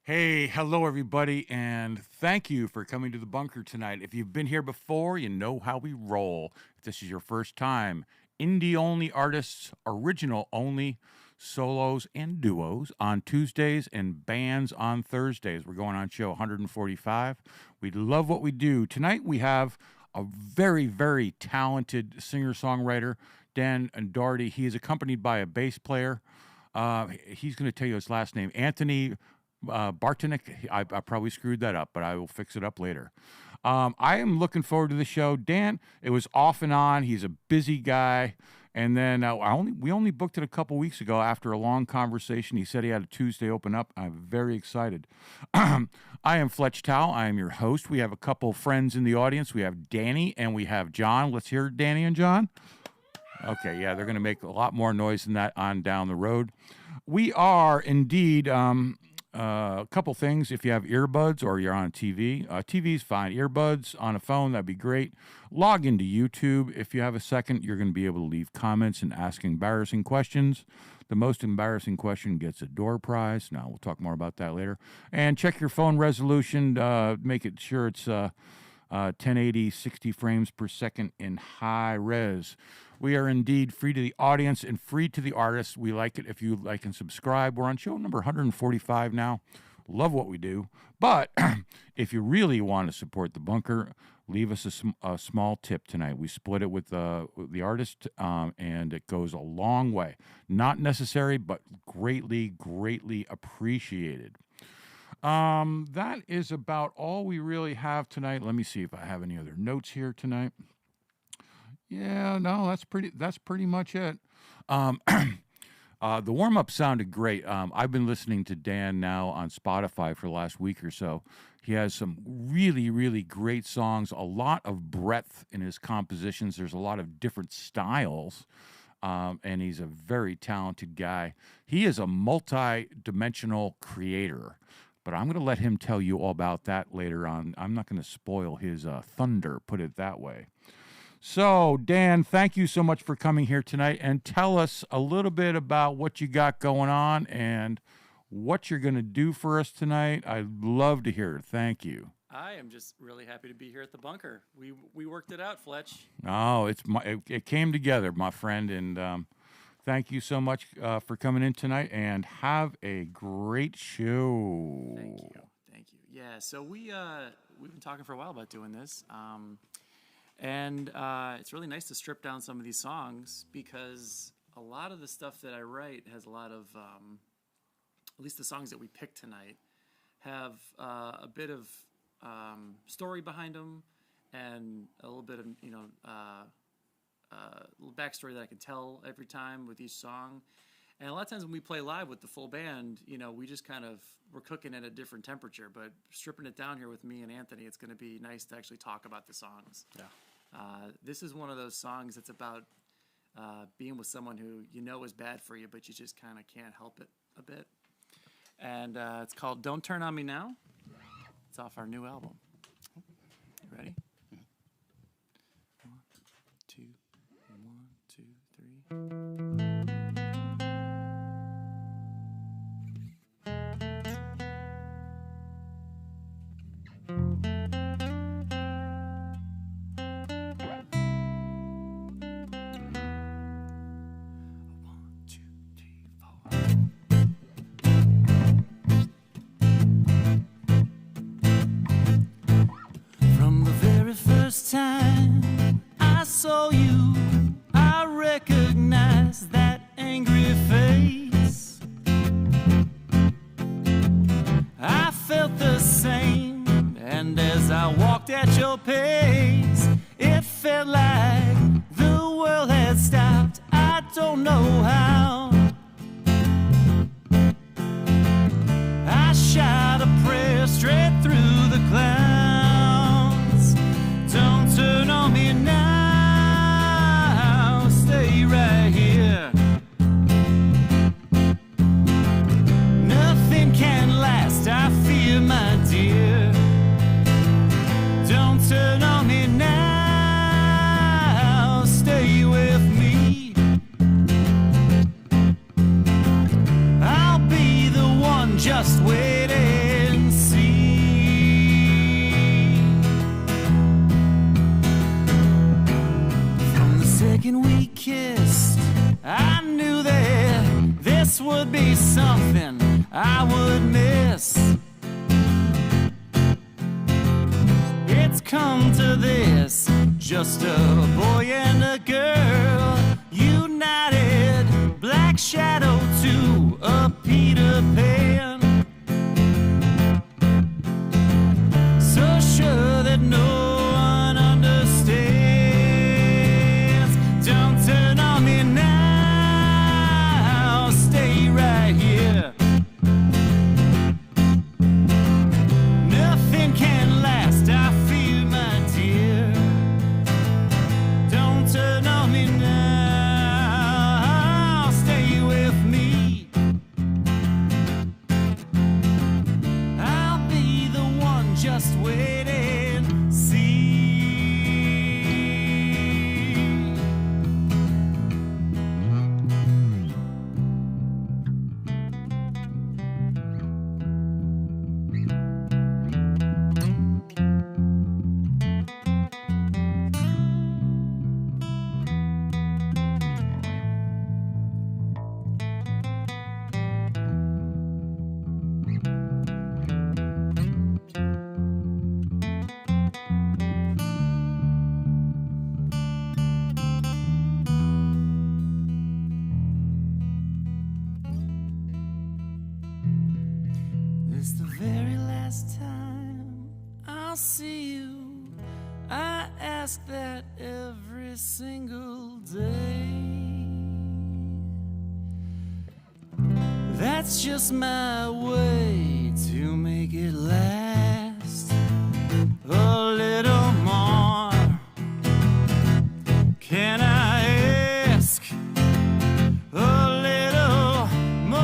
Hey, hello everybody, and thank you for coming to the bunker tonight. If you've been here before, you know how we roll. If this is your first time, indie only artists, original only, solos and duos on Tuesdays and bands on Thursdays. We're going on show 145. We love what we do. Tonight we have a very, very talented singer-songwriter, Dan Dougherty. He is accompanied by a bass player. He's going to tell you his last name, Anthony Bartonik. I probably screwed that up, but I will fix it up later. I am looking forward to the show. Dan, it was off and on. He's a busy guy. And then we only booked it a couple weeks ago after a long conversation. He said he had a Tuesday open up. I'm very excited. I am Fletch Towell. I am your host. We have a couple friends in the audience. We have Danny and we have John. Let's hear Danny and John. Okay, yeah, they're going to make a lot more noise than that on down the road. We are indeed... a couple things. If you have earbuds or you're on TV, TV's fine. Earbuds on a phone, that'd be great. Log into YouTube. If you have a second, you're going to be able to leave comments and ask embarrassing questions. The most embarrassing question gets a door prize. Now, we'll talk more about that later. And check your phone resolution. Make it sure it's 1080, 60 frames per second in high res. We are indeed free to the audience and free to the artists. We like it if you like and subscribe. We're on show number 145 now. Love what we do. But if you really want to support the bunker, leave us a small tip tonight. We split it with the artist, and it goes a long way. Not necessary, but greatly, greatly appreciated. That is about all we really have tonight. Let me see if I have any other notes here tonight. Yeah, no, that's pretty much it. The warm-up sounded great. I've been listening to Dan now on Spotify for the last week or so. He has some really, really great songs, a lot of breadth in his compositions. There's a lot of different styles, and he's a very talented guy. He is a multi-dimensional creator, but I'm going to let him tell you all about that later on. I'm not going to spoil his thunder, put it that way. So, Dan, thank you so much for coming here tonight, and tell us a little bit about what you got going on and what you're going to do for us tonight. I'd love to hear it. Thank you. I am just really happy to be here at the bunker. We worked it out, Fletch. Oh, it came together, my friend, and thank you so much for coming in tonight, and have a great show. Thank you. Yeah, so we've been talking for a while about doing this. And it's really nice to strip down some of these songs, because a lot of the stuff that I write has a lot of, at least the songs that we picked tonight, have a bit of story behind them, and a little bit of, little backstory that I can tell every time with each song. And a lot of times when we play live with the full band, we just we're cooking at a different temperature. But stripping it down here with me and Anthony, it's going to be nice to actually talk about the songs. Yeah. This is one of those songs that's about being with someone who is bad for you, but you just kind of can't help it a bit. And it's called Don't Turn On Me Now. It's off our new album. You ready? 1, 2, 1, 2, 3. Time I saw you, I recognized that angry face. I felt the same, and as I walked at your pace, it felt like the world had stopped. I don't know how. I shot a prayer straight through the clouds. Don't turn on me now, stay right here. Nothing can last, I fear, my dear. Don't turn on me now. second we kissed, I knew that this would be something I would miss. It's come to this, just a boy and a girl, united, black shadow to a Peter Pan. So sure that no one understands. Don't turn on me now, stay right here. Nothing can last, I feel, my dear. Don't turn on me now, stay with me. I'll be the one, just wait and see. This the very last time I'll see you. I ask that every single day. That's just my way to make it last a little more. Can I ask a little more?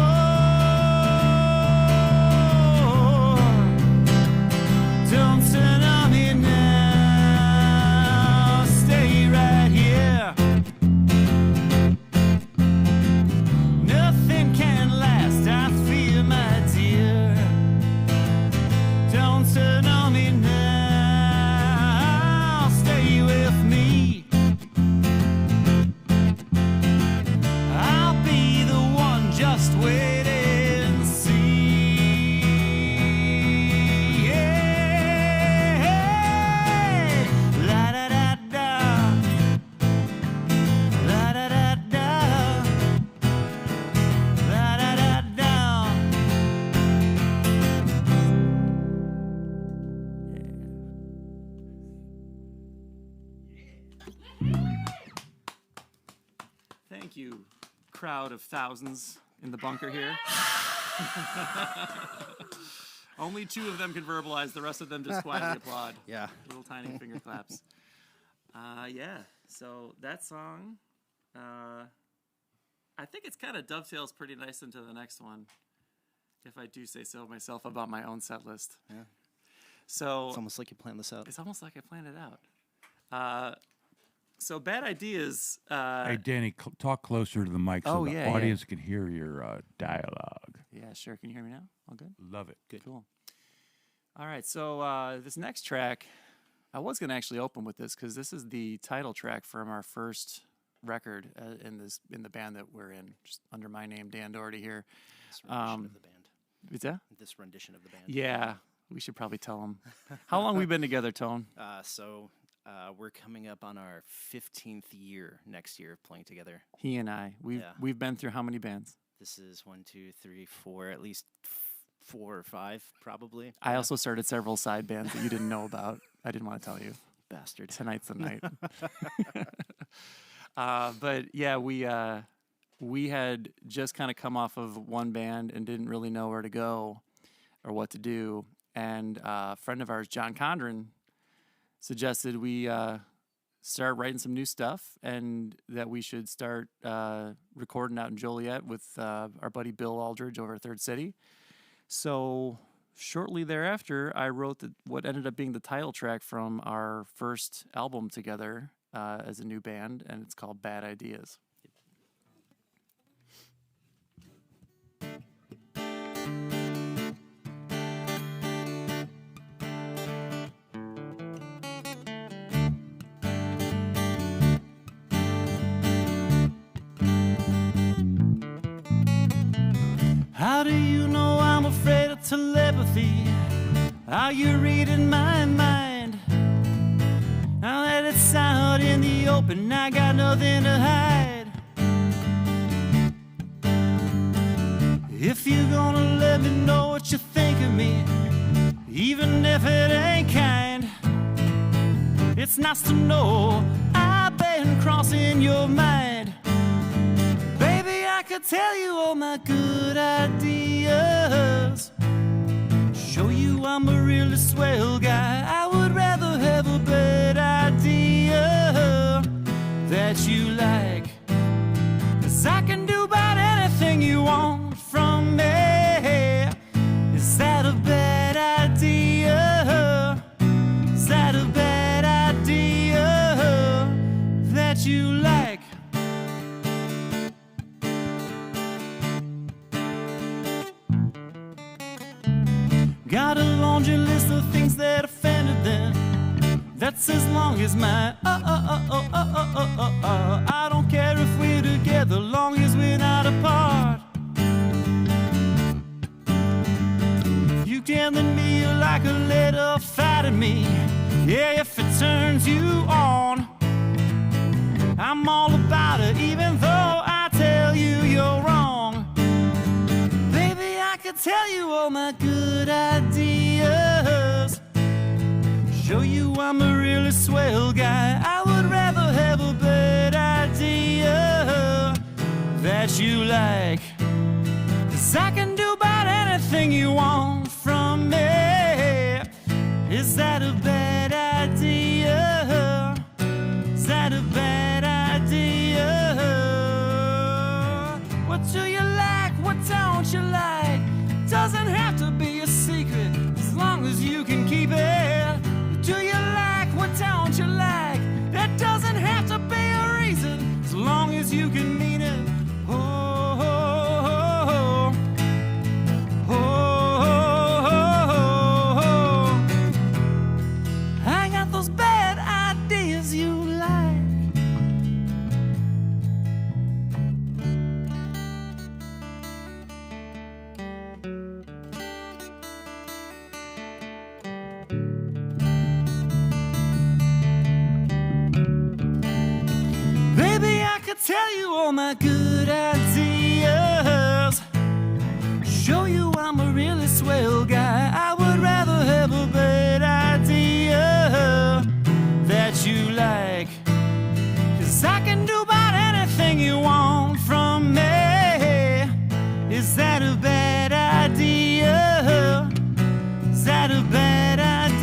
Don't turn on me now, stay right here. Nothing can last, I feel, my dear. Don't turn on me now, stay with me. I'll be the one, just wait and see. Yeah. La da da da. La da da da. La da da da. Thank you, crowd of thousands in the bunker here. Only two of them can verbalize, the rest of them just quietly applaud. Yeah. Little tiny finger claps. Yeah, so that song, I think it's kind of dovetails pretty nice into the next one, if I do say so myself about my own set list. Yeah. So It's almost like you planned this out. it's almost like I planned it out. So Bad Ideas. Hey, Danny, talk closer to the mic so Oh, the yeah, yeah. audience can hear your dialogue. Yeah, sure. Can you hear me now? All good? Love it. Good. Cool. All right, so this next track, I was going to actually open with this because this is the title track from our first record in the band that we're in, just under my name, Dan Dougherty here. This rendition of the band. Is that? This rendition of the band. Yeah, we should probably tell them. How long we been together, Tone? So we're coming up on our 15th year next year of playing together. He and I. We've been through how many bands? This is 1, 2, 3, 4, at least 4 or 5, probably. I also started several side bands that you didn't know about. I didn't want to tell you. Bastard. Tonight's the night. But yeah, we had just kind of come off of one band and didn't really know where to go or what to do. And a friend of ours, John Condren, suggested we start writing some new stuff and that we should start recording out in Joliet with our buddy Bill Aldridge over at Third City. So shortly thereafter, I wrote what ended up being the title track from our first album together as a new band, and it's called Bad Ideas. How do you know I'm afraid of telepathy? Are you reading my mind? Now that it's out in the open, I got nothing to hide. If you're gonna let me know what you think of me, even if it ain't kind, it's nice to know I've been crossing your mind. Baby, I could tell you all my good ideas, show you I'm a really swell guy. I would rather have a bad idea that you like, 'cause I can do about anything you want from me. Is that a bad idea? Is that a bad idea that you like? Got a laundry list of things that offended them. That's as long as my I don't care if we're together, long as we're not apart. You telling me you like a little fight at me, yeah, if it turns you on, I'm all about it, even though I tell you you're wrong. Baby, I could tell you all my good ideas, show you I'm a really swell guy. I would rather have a bad idea that you like, 'cause I can do about anything you want from me. Is that a bad idea? Is that a bad idea? What do you like? What don't you like? Doesn't have to be a secret as long as you can keep it. Do you like? What don't you like? That doesn't have to be a reason as long as you can mean it. Oh, oh, oh, oh, oh, oh. I got those bad ideas you like. Baby, I could tell you all my good ideas, show you I'm a really swell guy. I would rather have a bad idea that you like, 'cause I can do about anything you want from me. Is that a bad idea? Is that a bad idea?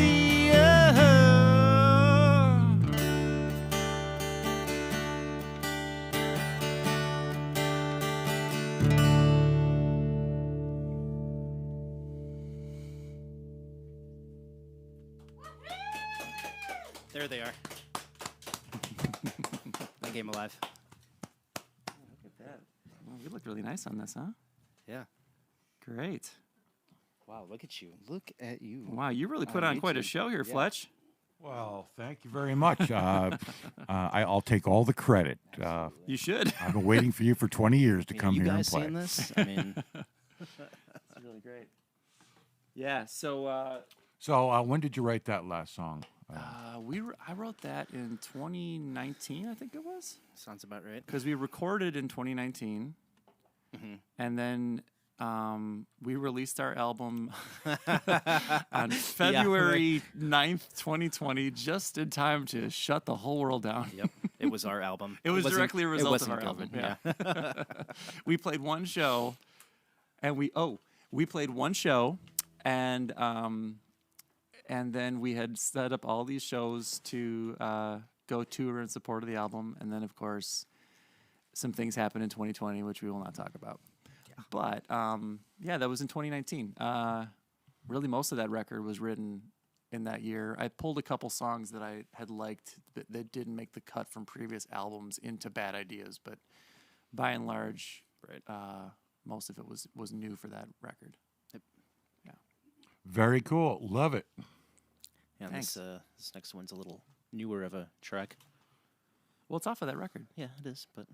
There they are. My game alive. Look at that. Well, you look really nice on this, huh? Yeah. Great. Wow, look at you. Look at you. Wow, you really put on quite a YouTube. show here, Yeah. Fletch. Well, thank you very much. I'll take all the credit. You should. I've been waiting for you for 20 years to I mean, come you here and guys play. seen this? I mean, It's really great. Yeah, so So when did you write that last song? I wrote that in 2019, I think it was, sounds about right. because we recorded in 2019, and then we released our album on February 9th, 2020, just in time to shut the whole world down. Yep, it was our album. It was wasn't- directly a it result of wasn't our Gilvin, album. Yeah. We played one show, and we played one show, and then we had set up all these shows to go tour in support of the album, and then of course some things happened in 2020, which we will not talk about. Yeah. But yeah, that was in 2019. Really, most of that record was written in that year. I pulled a couple songs that I had liked that didn't make the cut from previous albums into Bad Ideas, but by and large, most of it was new for that record. Yep. Yeah. Very cool. Love it. Yeah, Thanks. this next one's a little newer of a track. Well, it's off of that record. Yeah, it is, but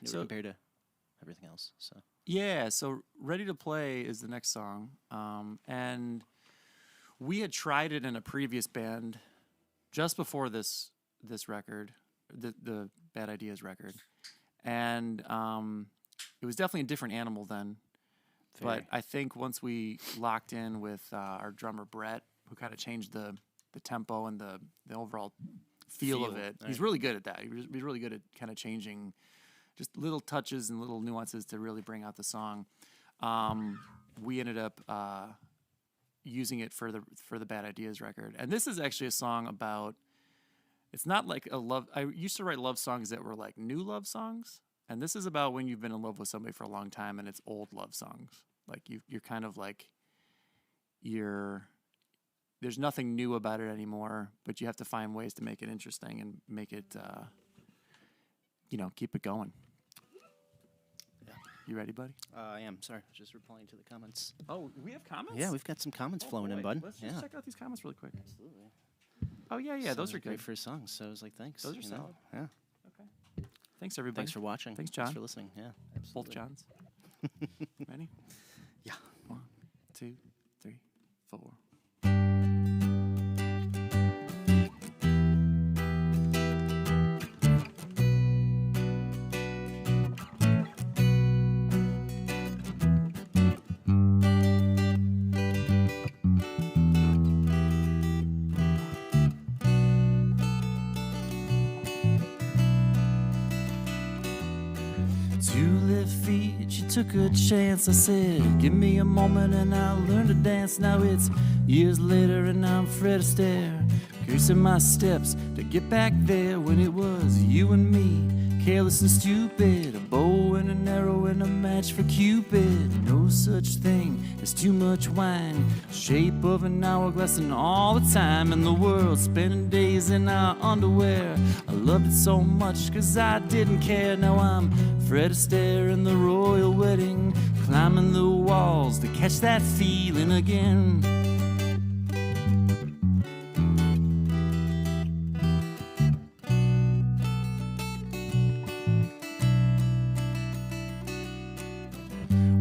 newer So- compared to everything else. So Yeah, so Ready to Play is the next song. And we had tried it in a previous band just before this record, the Bad Ideas record. And it was definitely a different animal then. But I think once we locked in with our drummer Brett, who kind of changed the tempo and the overall feel of it, he's really good at that. He's really good at kind of changing just little touches and little nuances to really bring out the song. We ended up using it for the Bad Ideas record, and this is actually a song about. It's not like a love. I used to write love songs that were like new love songs, and this is about when you've been in love with somebody for a long time, and it's old love songs. Like you're kind of like there's nothing new about it anymore, but you have to find ways to make it interesting and make it, keep it going. Yeah. You ready, buddy? I am. Sorry, just replying to the comments. Oh, we have comments? Yeah, we've got some comments flowing in, bud. Let's just check out these comments really quick. Absolutely. Oh, yeah, those are great good. for songs, so I was like, thanks. Those are solid. Yeah. Okay. Thanks, everybody. Thanks for watching. Thanks, John. Thanks for listening. Yeah, absolutely. Both Johns. Ready? Yeah. 1, 2, 3, 4. Took a chance, I said, give me a moment and I'll learn to dance. Now it's years later and I'm Fred Astaire, cursing my steps to get back there when it was you and me, careless and stupid, a bow and an arrow and a match for Cupid. No such thing as too much wine, shape of an hourglass and all the time in the world, spending days in our underwear. I loved it so much cause I didn't care. Now I'm Fred Astaire in the royal wedding, climbing the walls to catch that feeling again.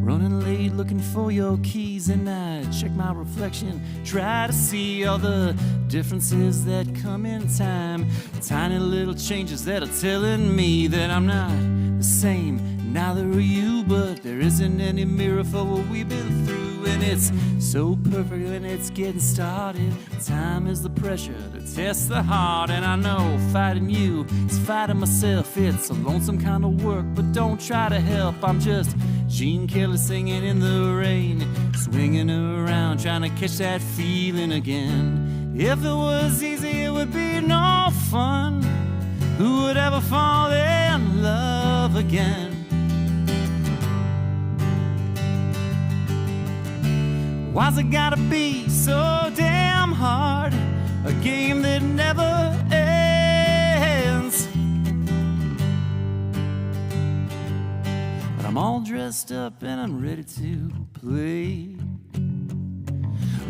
Running late looking for your keys, and I check my reflection, try to see all the differences that come in time, tiny little changes that are telling me that I'm not the same, neither are you, but there isn't any mirror for what we've been through, and it's so perfect when it's getting started. Time is the pressure to test the heart, and I know fighting you is fighting myself. It's a lonesome kind of work, but don't try to help. I'm just Gene Kelly singing in the rain, swinging around trying to catch that feeling again. If it was easy, it would be no fun. Who would ever fall in love again? Why's it gotta be so damn hard? A game that never ends. But I'm all dressed up and I'm ready to play.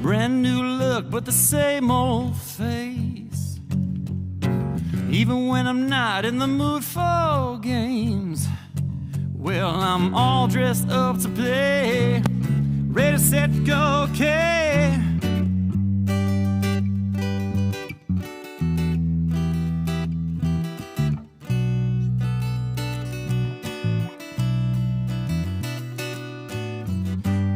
Brand new look, but the same old face. Even when I'm not in the mood for games, well, I'm all dressed up to play. Ready, set, go, okay.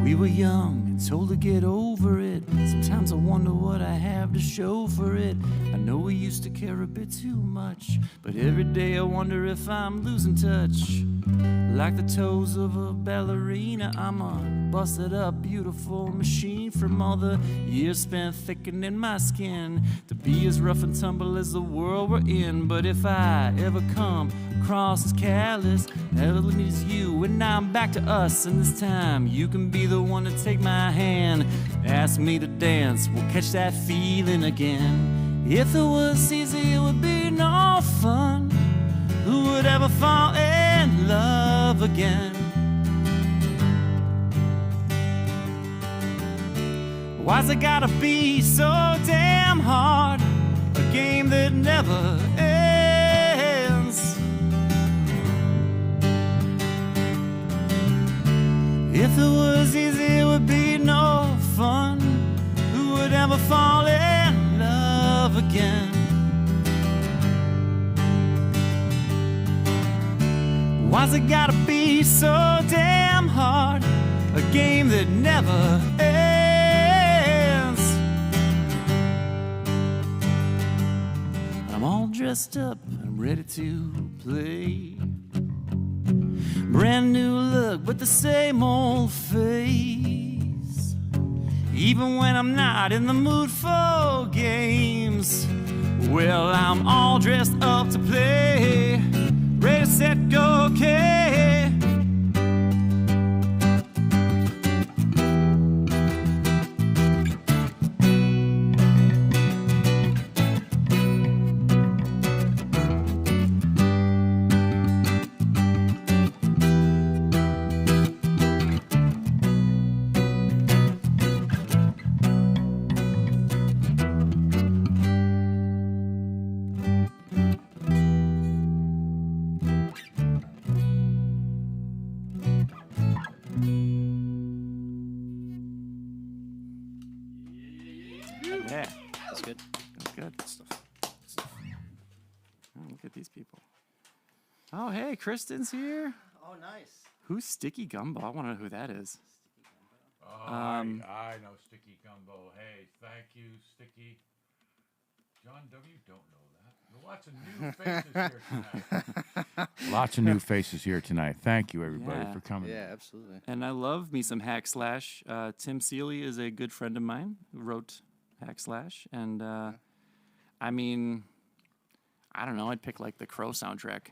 We were young and told to get over it. Sometimes I wonder what I have to show for it. I know we used to care a bit too much, but every day I wonder if I'm losing touch. Like the toes of a ballerina, I'm a busted up, beautiful machine from all the years spent thickening my skin to be as rough and tumble as the world we're in. But if I ever come across as callous, all I need is you, and now I'm back to us. And this time you can be the one to take my hand, ask me to dance, we'll catch that feeling again. If it was easy, it would be no fun. Who would ever fall in love again? Why's it gotta be so damn hard? A game that never ends. never fall in love again. Why's it gotta be so damn hard? A game that never ends. I'm all dressed up, I'm ready to play. Brand new look, but the same old face. Even when I'm not in the mood for games, well, I'm all dressed up to play. Ready, set, go, okay. Yeah, That's good. that's good. Oh, look at these people. Oh, hey, Kristen's here. Oh, nice. Who's Sticky Gumbo? I want to know who that is. Oh, I know Sticky Gumbo. Hey, thank you, Sticky. John W. don't know that. Lots of new faces here tonight. Lots of new faces here tonight. Thank you, everybody, Yeah. for coming. Yeah, absolutely. And I love me some Hack Slash. Tim Seeley is a good friend of mine who wrote Hack Slash. And, I mean, I don't know. I'd pick, like, the Crow soundtrack.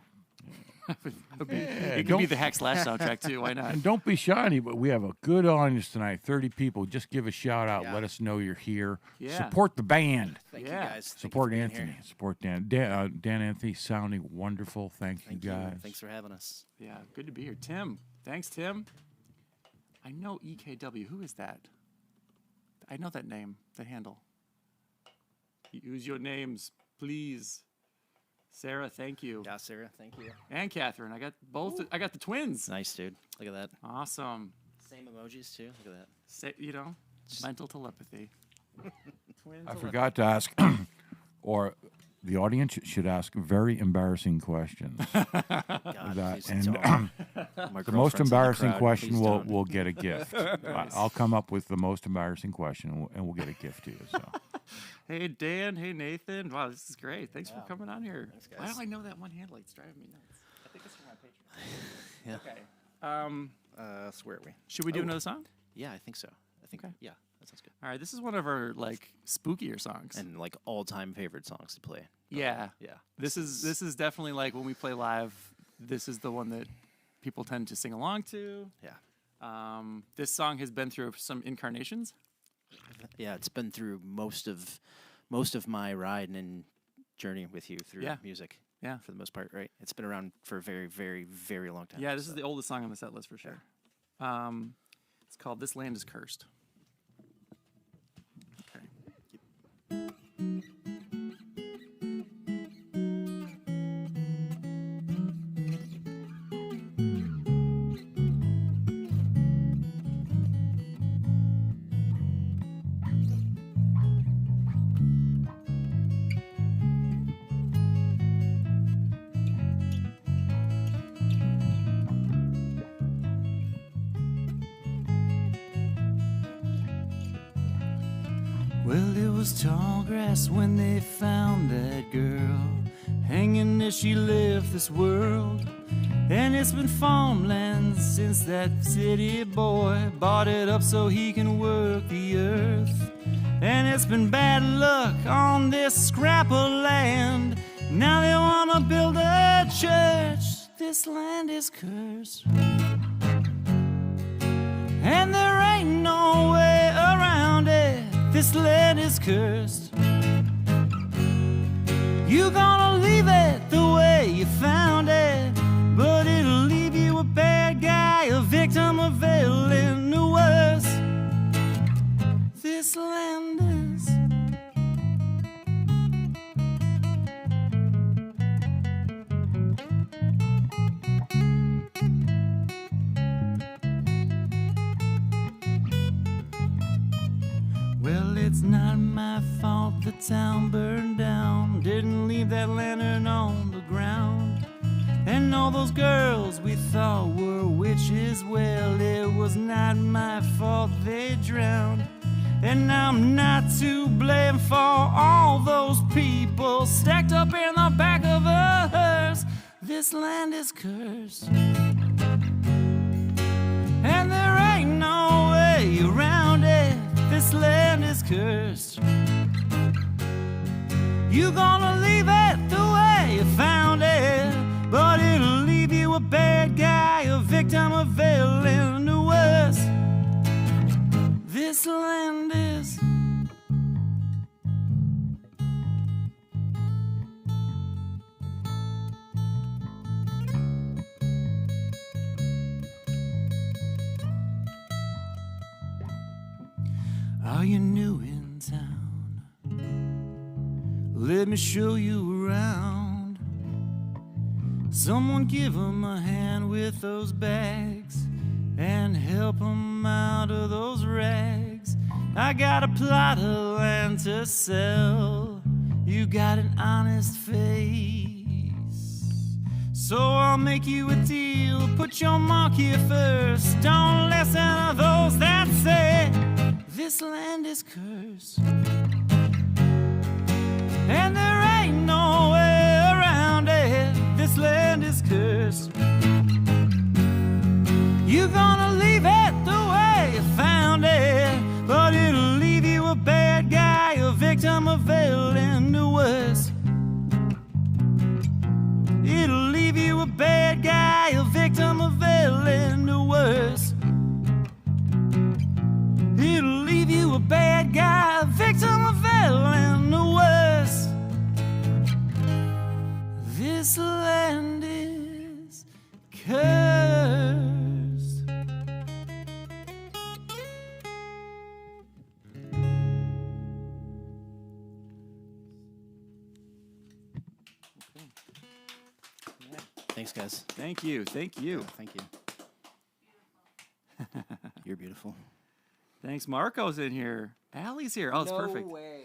It could be the Hack Slash soundtrack, too. Why not? And don't be shy, but we have a good audience tonight. 30 people. Just give a shout out. Yeah. Let us know you're here. Yeah. Support the band. Thank Yeah. you, guys. Thank you Support for being Anthony. here. Support Dan. Dan Anthony sounding wonderful. Thank you, Thank you. guys. Thanks for having us. Yeah, good to be here. Tim. Thanks, Tim. I know EKW. Who is that? I know that name, the handle. Use your names, please. Sarah, thank you. Yeah, Sarah, thank you. And Catherine. I got both. I got the twins. Nice, dude. Look at that. Awesome. Same emojis, too. Look at that. Say, mental telepathy. Twin I telepathy. forgot to ask, or the audience should ask very embarrassing questions. God, That- please and don't. My the most girlfriend's in embarrassing crowd. question Please will don't. will get a gift. I'll come up with the most embarrassing question, and we'll get a gift to you. So Hey, Dan. Hey, Nathan. Wow, this is great. Thanks for coming on here. Thanks, Why guys. do I know that one handle? It's driving me nuts. I think it's from my Patreon. Yeah. Okay. So where are we? Should we do another song? Yeah, I think so. I think, Okay. yeah, that sounds good. All right. This is one of our like spookier songs. And like all-time favorite songs to play. yeah. Yeah. This is definitely like when we play live. This is the one that people tend to sing along to. Yeah. This song has been through some incarnations. Yeah, it's been through most of my ride and journey with you through Yeah. music. Yeah. For the most part, right? It's been around for a very, very, very long time. Yeah, this is so. the oldest song on the set list for sure. It's called "This Land Is Cursed." Okay. Well, it was tall grass when they found that girl, hanging as she left this world. And it's been farmland since that city boy bought it up so he can work the earth. And it's been bad luck on this scrap of land. Now they wanna build a church. This land is cursed, and there ain't no way around it. This land is cursed. You gonna leave it the way you found it, but it'll leave you a bad guy, a victim of villain or worse. This land is. Well, it's not my fault the town burned down. Didn't leave that lantern on the ground. And all those girls we thought were witches, well, it was not my fault they drowned. And I'm not to blame for all those people stacked up in the back of a hearse. This land is cursed, and there ain't no way around it. This land is cursed. You gonna leave it the way you found it, but it'll leave you a bad guy, a victim, a villain, the worst. This land is. Are you new in town? Let me show you around. Someone give 'em a hand with those bags and help 'em out of those rags. I got a plot of land to sell. You got an honest face, so I'll make you a deal. Put your mark here first. Don't listen to those that say this land is cursed, and there ain't no way around it. This land is cursed. You're gonna leave it the way you found it, but it'll leave you a bad guy, a victim, a villain, the worst. It'll leave you a bad guy, a victim, a villain, the worst. It'll leave you a bad guy, a victim, a villain, the worst. This land is cursed. Thanks, guys. Thank you. Thank you. Thank you. You're beautiful. Thanks. Marco's in here. Allie's here. Oh, it's perfect. way.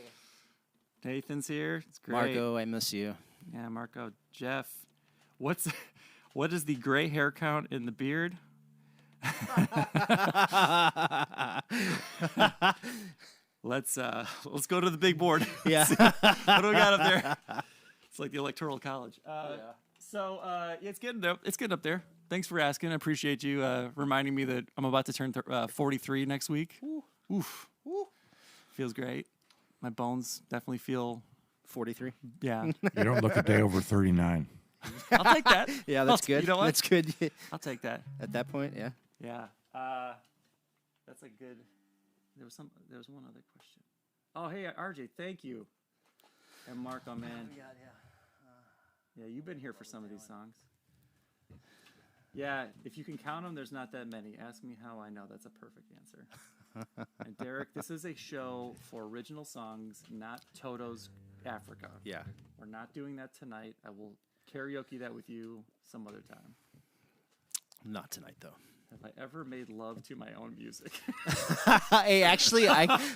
Nathan's here. It's great. Marco, I miss you. Yeah, Marco. Jeff. What is the gray hair count in the beard? Let's go to the big board. Yeah. What do we got up there? It's like the Electoral College. So it's getting up there. Thanks for asking. I appreciate you reminding me that I'm about to turn 43 next week. Oof. Feels great. My bones definitely feel 43. Yeah. You don't look a day over 39. I'll take that. Yeah, that's good. You know what? That's good. I'll take that. At that point, yeah. Yeah. That's a good. There was one other question. Oh, hey, RJ, thank you. And Marco, man. Yeah, you've been here for some of these songs. Yeah, if you can count them, there's not that many. Ask me how I know. That's a perfect answer. And Derek, this is a show for original songs, not Toto's Africa. Yeah. We're not doing that tonight. I will karaoke that with you some other time. Not tonight, though. Have I ever made love to my own music? Hey, actually,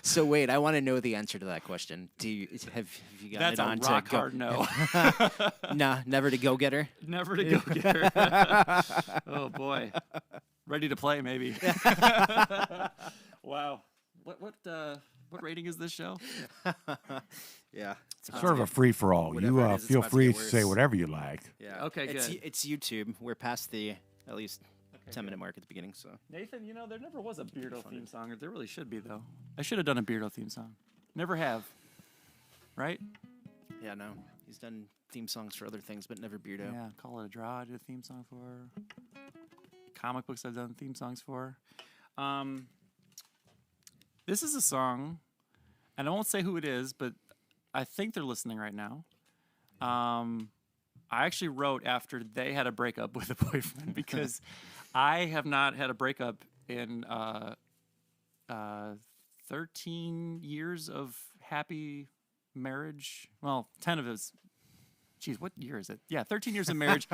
so wait, I want to know the answer to that question. Have you gotten That's it on a rock to hard no. Nah, never to go get her. Never to go get her. Oh boy, ready to play maybe. Wow, what rating is this show? Yeah, It's sort of a free for all. whatever You it is, it's feel about to free get to worse. say whatever you like. yeah. Okay, good. It's YouTube. We're past the at least 10-minute mark at the beginning, so. Nathan, there never was a Beardo theme song. There really should be though. I should have done a Beardo theme song. Never have. Right? Yeah, no. He's done theme songs for other things, but never Beardo. Yeah, Call It a Draw I did a theme song for. Comic books I've done theme songs for. This is a song, and I won't say who it is, but I think they're listening right now. I actually wrote after they had a breakup with a boyfriend because I have not had a breakup in 13 years of happy marriage. Well, 10 of it's geez, what year is it? Yeah, 13 years of marriage,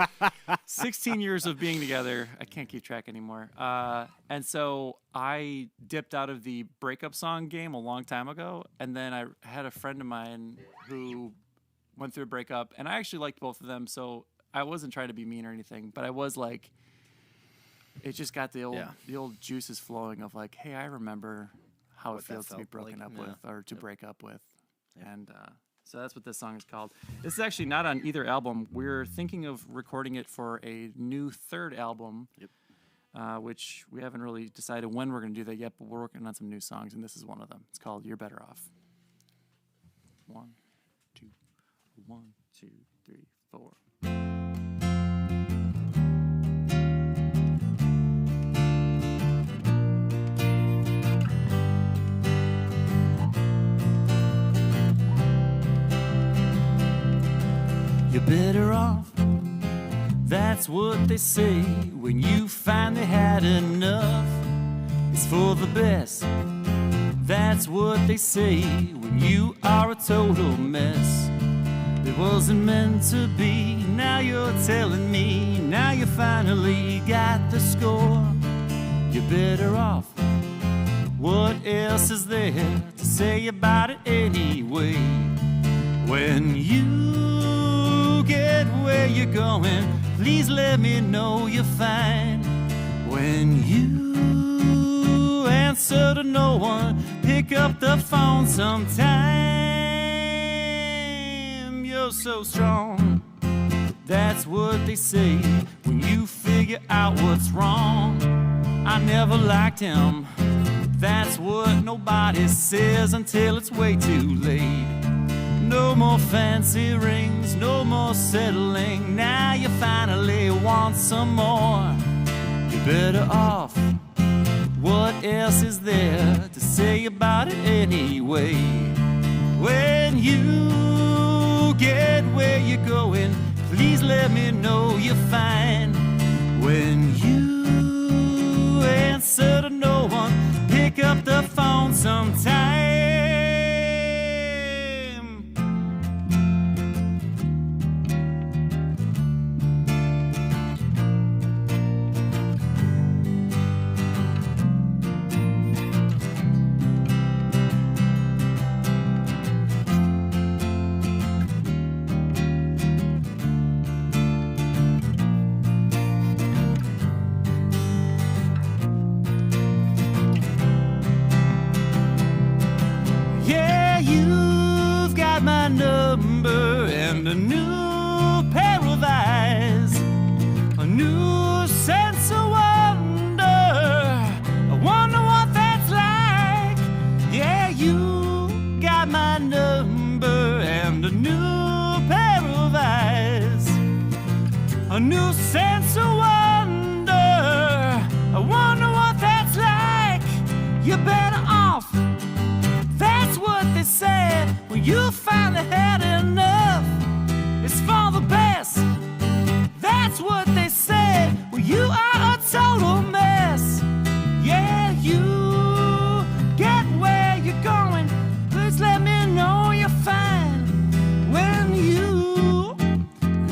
16 years of being together. I can't keep track anymore. And so I dipped out of the breakup song game a long time ago. And then I had a friend of mine who went through a breakup, and I actually liked both of them. So I wasn't trying to be mean or anything, but I was like, it just got the old juices flowing of like, hey, I remember how it feels to be broken up with or to break up with. And so that's what this song is called. This is actually not on either album. We're thinking of recording it for a new third album, which we haven't really decided when we're going to do that yet, but we're working on some new songs, and this is one of them. It's called You're Better Off. 1, 2, 1, 2, 3, 4. You're better off, that's what they say when you finally had enough. It's for the best, that's what they say when you are a total mess. It wasn't meant to be, now you're telling me, now you finally got the score. You're better off, what else is there to say about it anyway? When you get where you're going, please let me know you're fine. When you answer to no one, pick up the phone sometime. You're so strong, that's what they say when you figure out what's wrong. I never liked him, that's what nobody says until it's way too late. No more fancy rings, no more settling. Now you finally want some more. You're better off. What else is there to say about it anyway? When you get where you're going, please let me know you're fine. When you answer to no one, pick up the phone sometime. Number and a new pair of eyes, a new sense of wonder. I wonder what that's like. Yeah, you got my number and a new pair of eyes, a new sense of wonder. I wonder what that's like. You're better off, that's what they said when you finally had enough. It's for the best, that's what they said. Well, you are a total mess. Yeah, you get where you're going, please let me know you're fine. When you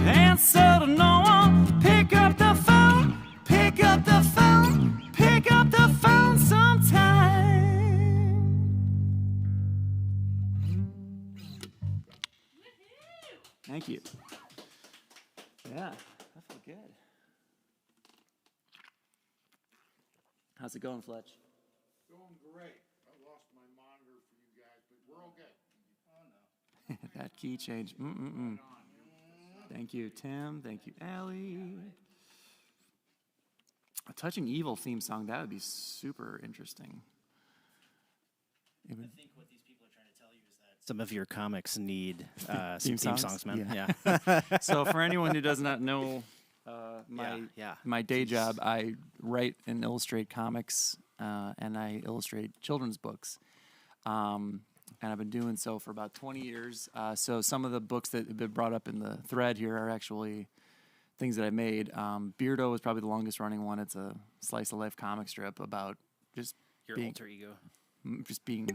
answer to no one, pick up the phone, pick up the phone, pick up the phone sometime. Thank you. Yeah, that felt good. How's it going, Fletch? Going great. I lost my monitor for you guys, but we're okay. Oh, no. That key change. Thank you, Tim. Thank you, Allie. A Touching Evil theme song, that would be super interesting. I think what these people are trying to tell you is that some of your comics need some theme songs, man. Yeah. So for anyone who does not know my day job, I write and illustrate comics, and I illustrate children's books. And I've been doing so for about 20 years. So some of the books that have been brought up in the thread here are actually things that I made. Beardo is probably the longest running one. It's a slice of life comic strip about just your alter ego. Just being,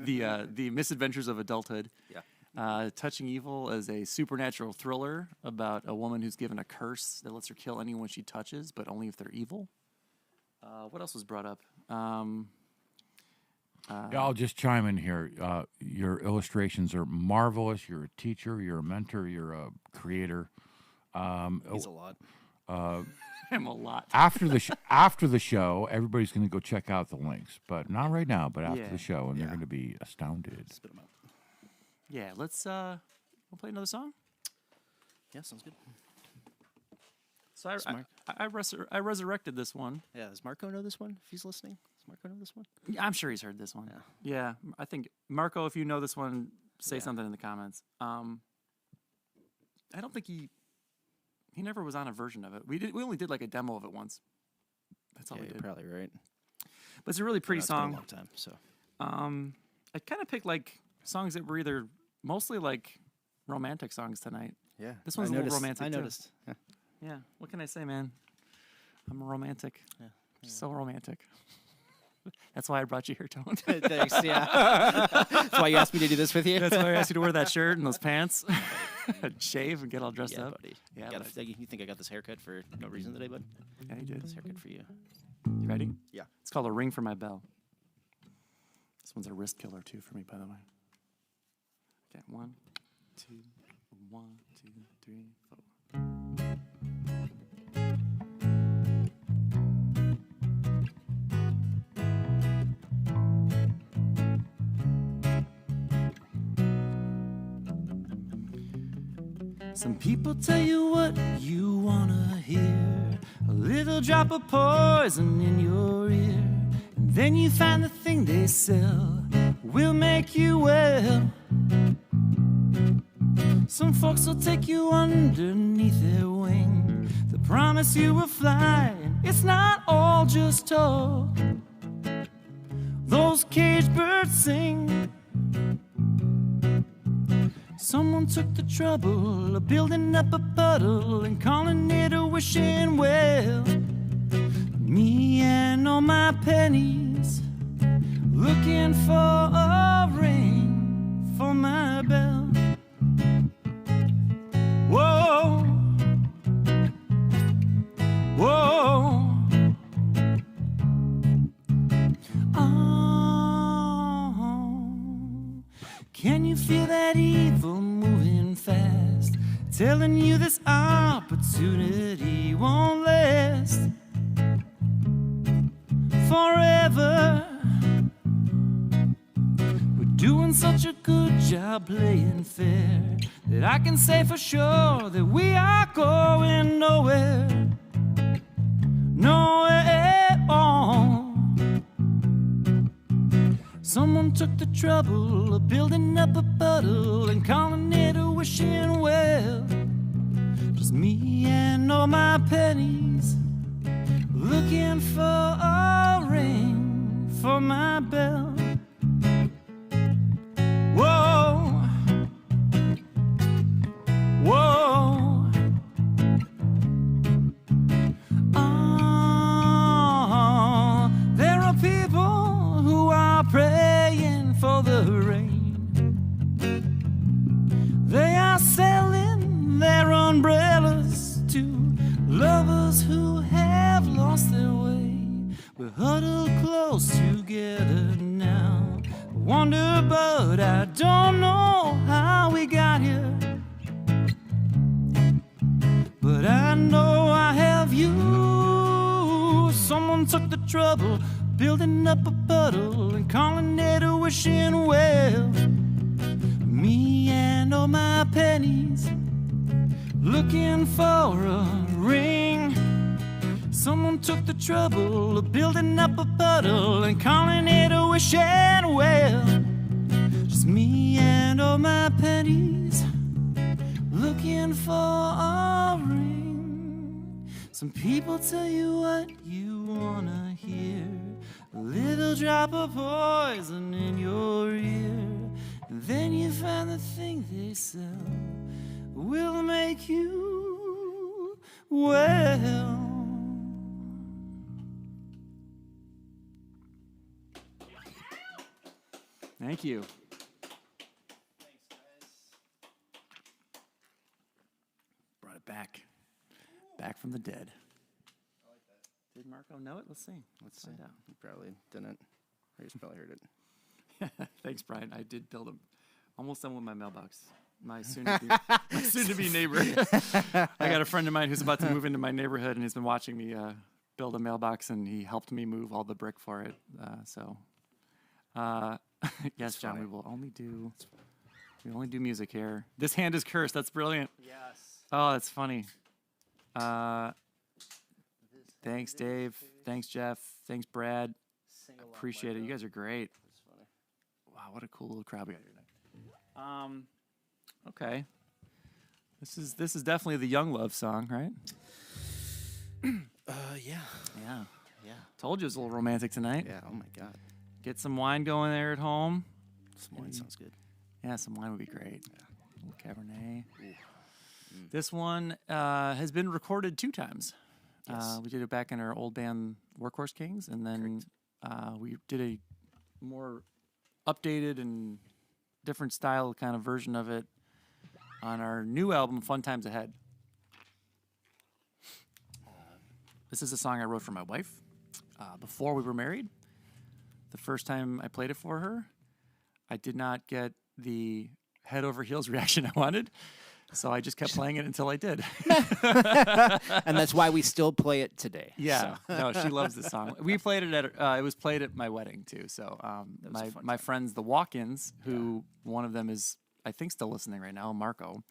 the misadventures of adulthood. Yeah. Touching Evil is a supernatural thriller about a woman who's given a curse that lets her kill anyone she touches, but only if they're evil. What else was brought up? Yeah, I'll just chime in here. Your illustrations are marvelous. You're a teacher. You're a mentor. You're a creator. He's a lot. I'm a lot. After the show, everybody's going to go check out the links, but not right now. But after the show, and they're going to be astounded. Spit them out. Yeah, let's we'll play another song. Yeah, sounds good. So I resurrected this one. Yeah, does Marco know this one? If he's listening, does Marco know this one? Yeah, I'm sure he's heard this one. Yeah, I think Marco, if you know this one, say something in the comments. I don't think he never was on a version of it. We only did like a demo of it once. That's all we did. You're probably right. But it's a really pretty song. It's been a long time, so. I kind of picked like songs that were either mostly like romantic songs tonight. Yeah, this one's a little romantic. I too. noticed. Yeah. What can I say, man? I'm a romantic. Yeah. So romantic. That's why I brought you here, Tone. Thanks. Yeah. That's why you asked me to do this with you. That's why I asked you to wear that shirt and those pants, shave, and get all dressed up. Buddy. Yeah, you think I got this haircut for no reason today, bud? Yeah, you did. This haircut for you. You ready? Yeah. It's called A Ring for My Bell. This one's a wrist killer too for me, by the way. Okay, 1, 2, 1, 2, 3, 4. Some people tell you what you wanna hear, a little drop of poison in your ear, and then you find the thing they sell will make you well. Some folks will take you underneath their wing, they promise you will fly, and it's not all just talk. Those caged birds sing. Someone took the trouble of building up a puddle and calling it a wishing well. Me and all my pennies looking for a ring for my bell. Whoa, whoa. Can you feel that evil moving fast, telling you this opportunity won't last forever? We're doing such a good job playing fair that I can say for sure that we are going nowhere, nowhere at all. Someone took the trouble of building up a puddle and calling it a wishing well. Just me and all my pennies looking for a ring for my bell. Whoa, whoa. Oh, there are people who are praying for the rain. They are selling their umbrellas to lovers who have lost their way. We're huddled close together now. I wonder, but I don't know how we got here. But I know I have you. Someone took the trouble building up a puddle and calling it a wishing well. Me and all my pennies looking for a ring. Someone took the trouble of building up a puddle and calling it a wishing well. Just me and all my pennies looking for a ring. Some people tell you what you wanna hear, a little drop of poison in your ear, and then you find the thing they sell will make you well. Thank you. Thanks, guys. Back from the Dead. I like that. Did Marco know it? Let's see. Let's find out. He probably didn't. Or he's probably heard it. Thanks, Brian. I did build him. Almost done with my mailbox. My soon-to-be neighbor. I got a friend of mine who's about to move into my neighborhood, and he's been watching me build a mailbox, and he helped me move all the brick for it. Yes, John, we only do music here. This hand is cursed. That's brilliant. Yes. Oh, that's funny. Thanks, Dave. Thanks, Jeff. Thanks, Brad. Appreciate it. You guys are great. That's funny. Wow, what a cool little crowd we got here tonight. Okay. This is definitely the Young Love song, right? Yeah. Yeah. Yeah. Told you it was a little romantic tonight. Yeah. Oh my God. Get some wine going there at home. Some wine sounds good. Yeah, some wine would be great. Yeah. A little Cabernet. This one has been recorded 2 times. Yes. We did it back in our old band Workhorse Kings, and then we did a more updated and different style kind of version of it on our new album, Fun Times Ahead. This is a song I wrote for my wife before we were married. The first time I played it for her, I did not get the head over heels reaction I wanted. So I just kept playing it until I did. And that's why we still play it today. Yeah. So. No, she loves this song. We played it at, it was played at my wedding too. So my friends, the Walk-Ins, who one of them is, I think, still listening right now, Marco.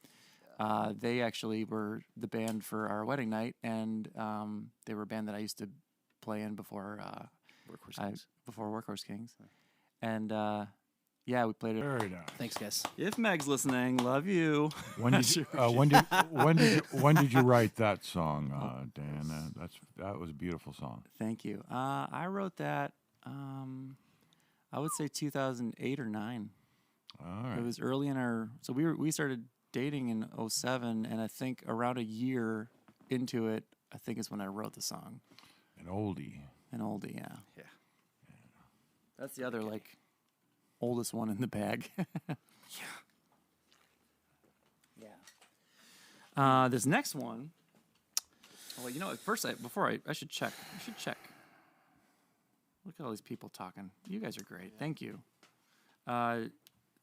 They actually were the band for our wedding night, and they were a band that I used to play in before Workhorse Kings. And yeah, we played it. Very nice. Thanks, guys. If Meg's listening, love you. When did you write that song, Dan? That was a beautiful song. Thank you. I wrote that. I would say 2008 or 9. All right. It was early in our. So we started dating in 2007, and I think around a year into it, I think is when I wrote the song. An oldie. Yeah. Yeah. That's the other oldest one in the bag. Yeah. This next one. Oh, well, you know, at first, I should check. Look at all these people talking. You guys are great. Thank you.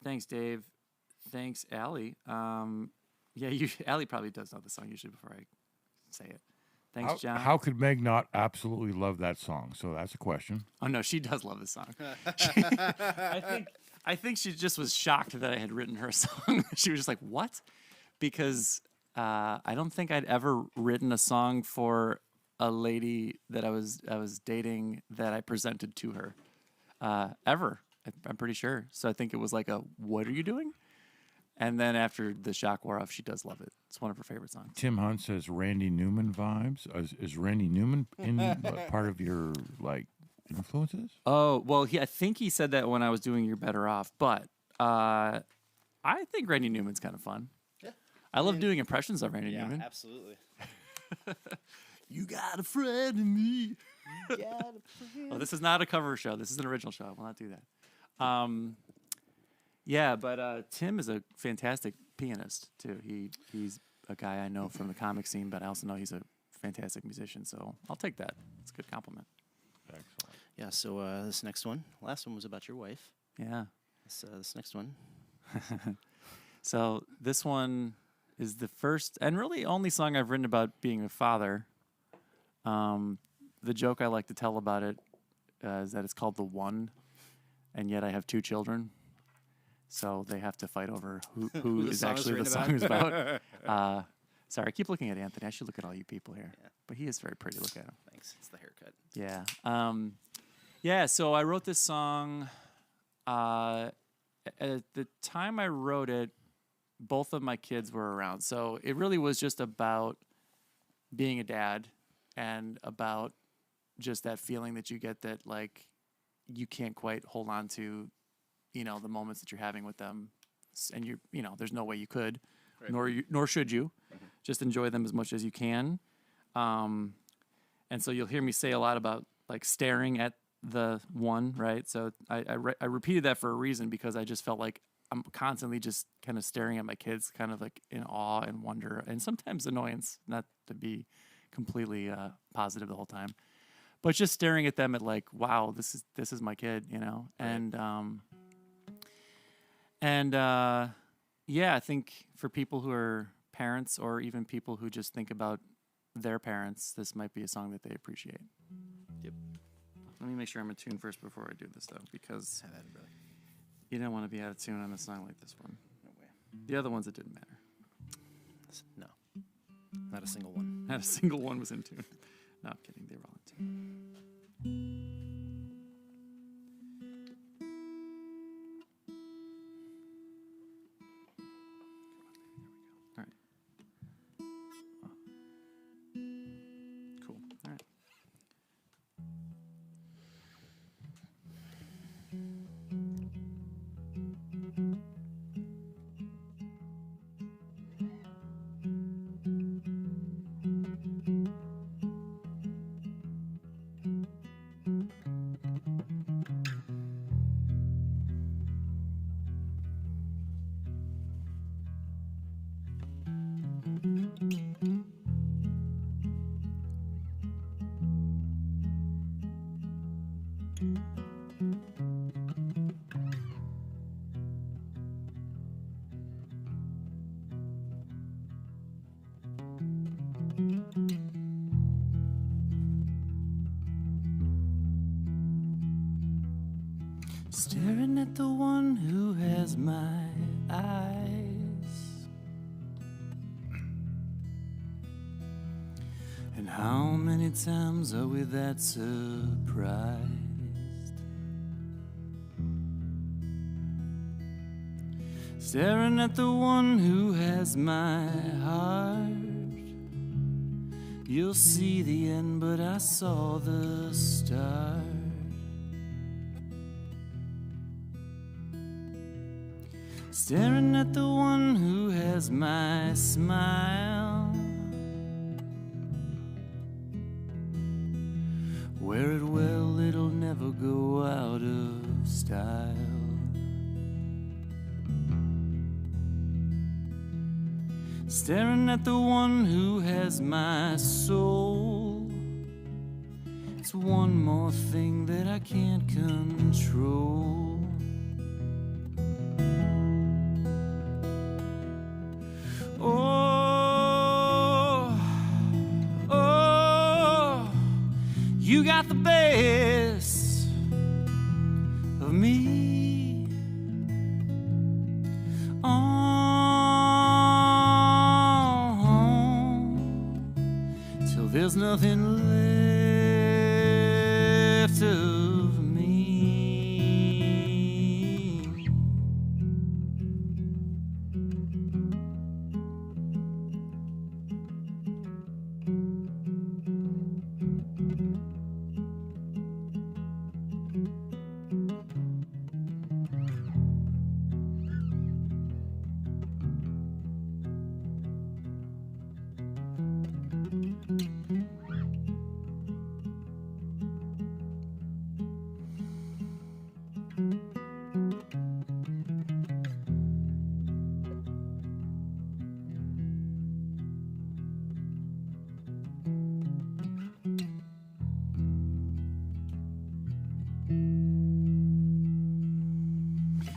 Thanks, Dave. Thanks, Allie. Allie probably does know the song usually before I say it. Thanks, John. How could Meg not absolutely love that song? So that's a question. Oh no, she does love this song. I think she just was shocked that I had written her a song. She was just like, "What?" Because I don't think I'd ever written a song for a lady that I was dating that I presented to her ever. I'm pretty sure. So I think it was like a, "What are you doing?" And then after the shock wore off, she does love it. It's one of her favorite songs. Tim Hunt says Randy Newman vibes. Is Randy Newman in part of your influences? Oh, well, I think he said that when I was doing You're Better Off, but I think Randy Newman's kind of fun. Yeah. I love doing impressions of Randy Newman. Absolutely. You got a friend in me. You got a friend. Oh, this is not a cover show. This is an original show. I will not do that. Yeah, but Tim is a fantastic pianist, too. He's a guy I know from the comic scene, but I also know he's a fantastic musician, so I'll take that. It's a good compliment. Excellent. Yeah, so this next one, last one was about your wife. Yeah. This next one. So this one is the first and really only song I've written about being a father. The joke I like to tell about it is that it's called The One, and yet I have 2 children. So they have to fight over who is actually the song is about. Sorry, I keep looking at Anthony. I should look at all you people here. Yeah. But he is very pretty. Look at him. Thanks. It's the haircut. Yeah. So I wrote this song. At the time I wrote it, both of my kids were around. So it really was just about being a dad and about just that feeling that you get that you can't quite hold on to the moments that you're having with them, and there's no way you could, right. nor should you. Mm-hmm. Just enjoy them as much as you can. And so you'll hear me say a lot about staring at the one, right? So I repeated that for a reason, because I just felt like I'm constantly just kind of staring at my kids, kind of in awe and wonder, and sometimes annoyance, not to be completely positive the whole time. But just staring at them at like, wow, this is my kid, you know? Right. Yeah, I think for people who are parents or even people who just think about their parents, this might be a song that they appreciate. Yep. Let me make sure I'm in tune first before I do this, though, because you don't want to be out of tune on a song like this one. No way. The other ones, it didn't matter. No. Not a single one. Not a single one was in tune. No, I'm kidding. They were all in tune. All right. Cool. All right. Staring at the one who has my eyes, and how many times are we that surprised? Staring at the one who has my heart, you'll see the end, but I saw the start. Staring at the one who has my smile, wear it well, it'll never go out of style. Staring at the one who has my soul, it's one more thing that I can't control. You got the best of me. Till there's nothing left of me.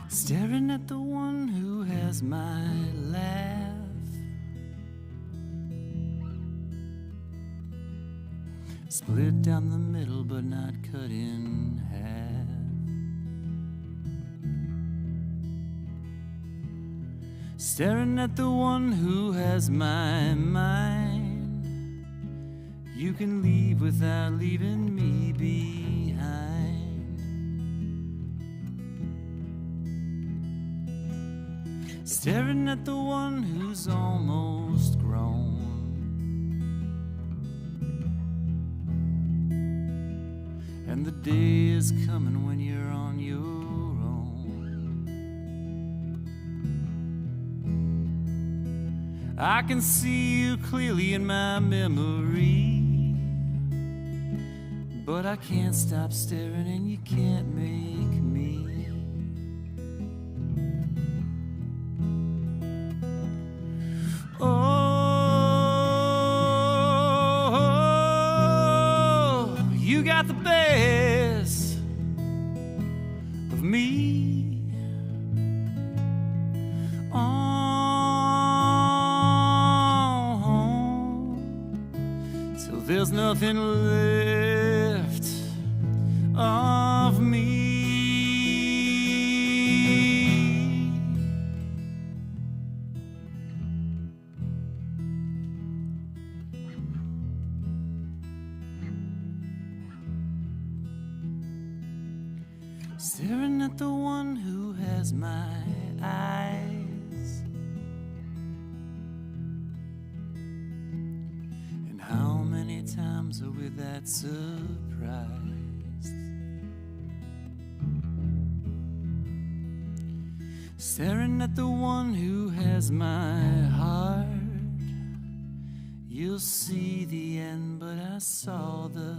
Staring at the one who has my laugh, split down the middle but not cut in half. Staring at the one who has my mind, you can leave without leaving me behind. Staring at the one who's almost grown, and the day is coming when you're on your own. I can see you clearly in my memory, but I can't stop staring and you can't make me. Oh, got the best of me. Oh, till there's nothing left of me. Staring at the one who has my eyes, and how many times are we that surprised? Staring at the one who has my heart. You'll see the end, but I saw the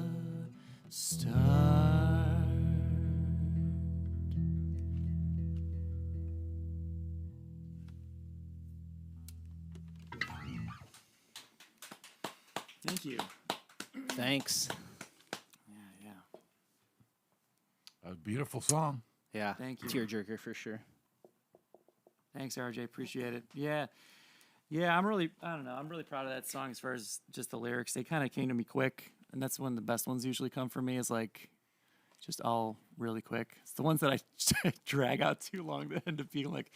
start. Thank you. Thanks. Yeah. A beautiful song. Yeah. Thank you. Tearjerker for sure. Thanks, RJ. Appreciate it. Yeah. I'm really proud of that song as far as just the lyrics. They kind of came to me quick, and that's when the best ones usually come for me, is like just all really quick. It's the ones that I drag out too long that end up being like,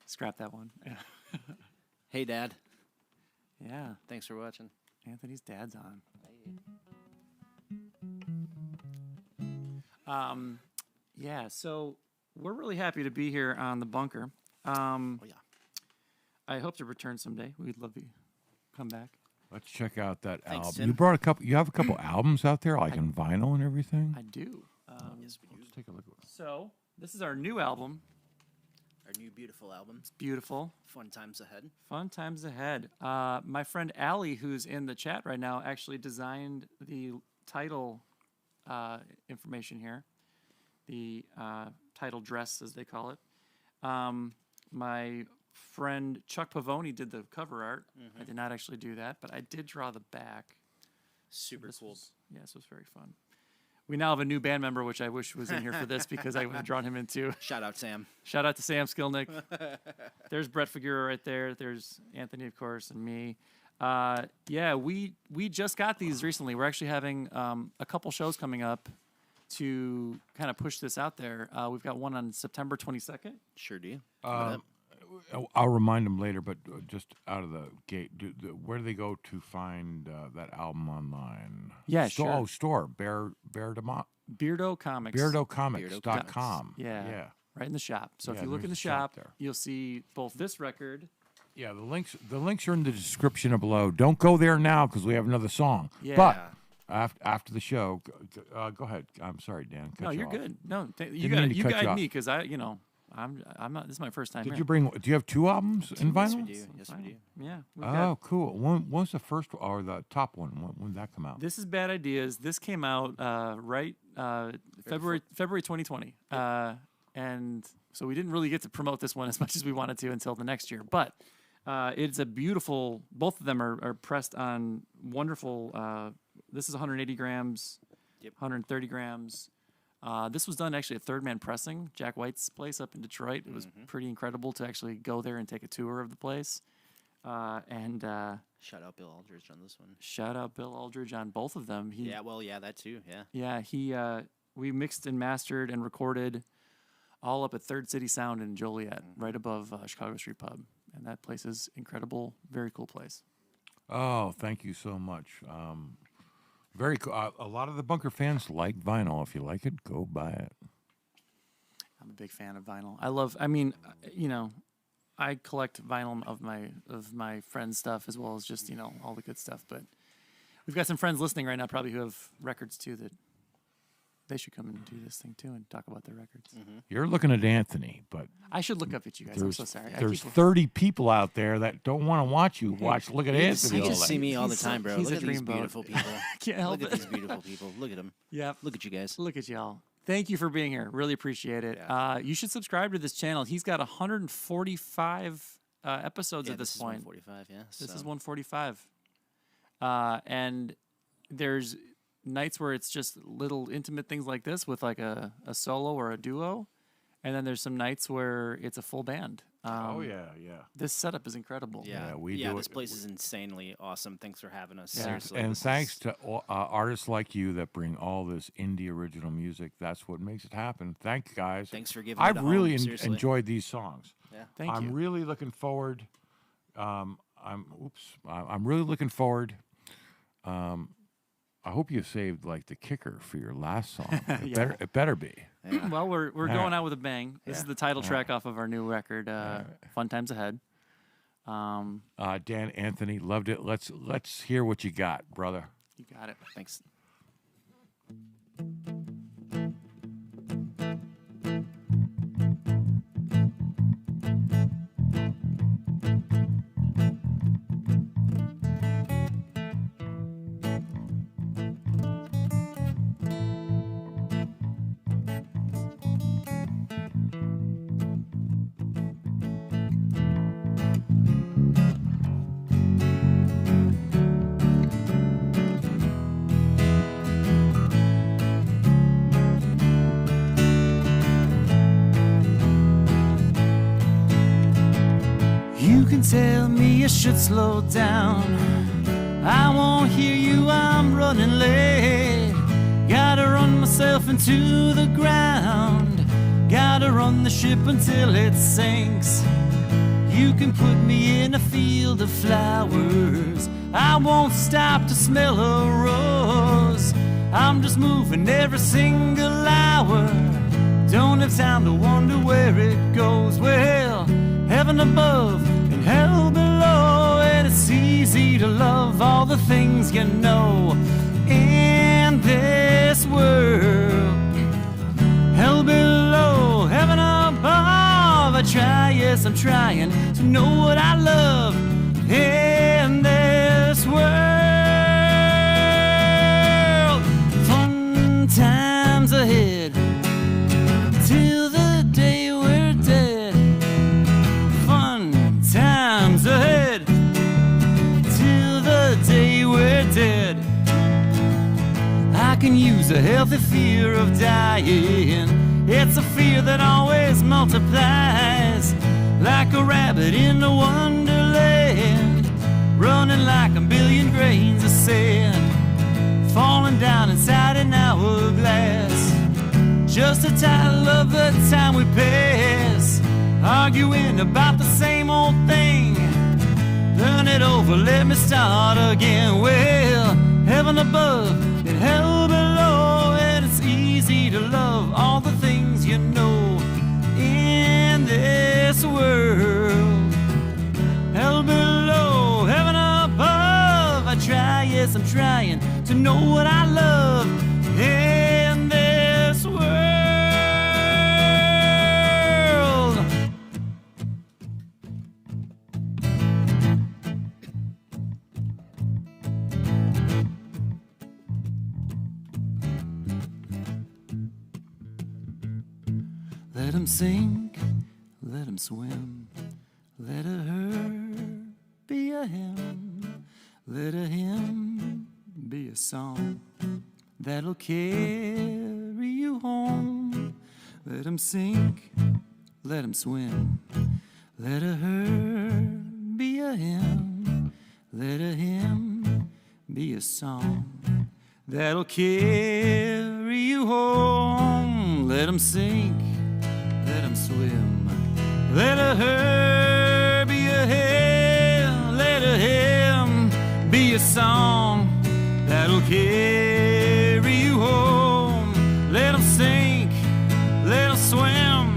scrap that one. Hey, Dad. Yeah. Thanks for watching. Anthony's dad's on. Yeah, so we're really happy to be here on the Bunker. Oh, yeah. I hope to return someday. We'd love to come back. Let's check out that Thanks, album. Tim. You brought a couple. You have a couple albums out there, like in vinyl and everything. I do. Yes, we do. Let's take a look. So this is our new album. Our new beautiful album. It's beautiful. Fun times ahead. Fun times ahead. My friend Allie, who's in the chat right now, actually designed the title information here. The title dress, as they call it. My friend Chuck Pavoni did the cover art. I did not actually do that, but I did draw the back. Super cool. This was very fun. We now have a new band member, which I wish was in here for this because I would have drawn him in too. Shout out, Sam. Shout out to Sam Skilnick. There's Brett Figura right there. There's Anthony, of course, and me. We just got these recently. We're actually having a couple shows coming up to kind of push this out there. We've got one on September 22nd. Sure do. I'll remind them later, but just out of the gate, where do they go to find that album online? Sure. Store. Beardo Comics. BeardoComics.com. Yeah. Right in the shop. So if Yeah, you look in the there's a shop shop, there. you'll see both this record. Yeah, the links are in the description below. Don't go there now because we have another song. Yeah. But after the show, go ahead. I'm sorry, Dan. No, you're good. No, you Didn't mean to you cut guide you me because I'm not. This is my first time. Did here. you bring? Do you have two albums in Yes, we vinyl? do. Yes, we do. Yeah. we've Oh, got- cool. When was the first or the top one? When did that come out? This is Bad Ideas. This came out February 2020, and so we didn't really get to promote this one as much as we wanted to until the next year. But it's a beautiful. Both of them are pressed on wonderful. This is 180 grams, 130 grams. This was done actually at Third Man Pressing, Jack White's place up in Detroit. It was pretty incredible to actually go there and take a tour of the place. And Shout out Bill Aldridge on this one. shout out Bill Aldridge on both of them. That too. Yeah. Yeah, we mixed and mastered and recorded all up at Third City Sound in Joliet, right above Chicago Street Pub. And that place is incredible. Very cool place. Oh, thank you so much. Very cool. A lot of the Bunker fans like vinyl. If you like it, go buy it. I'm a big fan of vinyl. I collect vinyl of my friends' stuff as well as just, all the good stuff. But we've got some friends listening right now probably who have records too that they should come and do this thing too and talk about their records. You're looking at Anthony, but I should look up at you guys. I'm so sorry. There's 30 people out there that don't want to watch you. Look at Anthony. You all just that. see me all the He's time, bro. he's Look a at these dreamboat. beautiful people. Can't help Look it. at these beautiful people. Look at them. Yep. Look at you guys. Look at y'all. Thank you for being here. Really appreciate it. You should subscribe to this channel. He's got 145 episodes at this is point. 145, yeah. This so. is 145. And there's nights where it's just little intimate things like this with like a solo or a duo. And then there's some nights where it's a full band. Oh, yeah. This setup is incredible. Yeah, we do this it. place is insanely awesome. Thanks for having us. Yeah. Seriously. And thanks to artists like you that bring all this indie original music. That's what makes it happen. Thank you, guys. Thanks for giving I've it a really home, seriously. enjoyed these songs. Yeah. Thank you. I'm really looking forward. I'm really looking forward. I hope you saved like the kicker for your last song. It better be. Yeah. Well, we're All going right. out with a bang. This is the title track off of our new record, Fun Times Ahead. Dan Anthony, loved it. Let's hear what you got, brother. You got it. Thanks. You can tell me I should slow down. I won't hear you, I'm running late. Gotta run myself into the ground. Gotta run the ship until it sinks. You can put me in a field of flowers. I won't stop to smell a rose. I'm just moving every single hour. Don't have time to wonder where it goes. Well, heaven above and hell below, and it's easy to love all the things you know in this world. Hell below, heaven above, I try, yes I'm trying to know what I love in this world. Fun times ahead till the day we're dead. Fun times ahead till the day we're dead. I can use a healthy fear of dying. It's a fear that always multiplies, like a rabbit in a wonderland, running like a billion grains of sand, falling down inside an hourglass. Just a title of the time we pass, arguing about the same old thing. Turn it over, let me start again. Well, heaven above and hell below, and it's easy to love all the things you know in this world. Hell below, heaven above, I try, yes I'm trying to know what I love in this world. Let him sink, let him swim, let a her be a hymn, let a hymn be a song that'll carry you home. Let him sink, let him swim, let a her be a hymn, let a hymn be a song that'll carry you home. Let him sink, let him swim, let a her be a hymn, let a hymn be a song that'll carry you home. Let him sink, let him swim,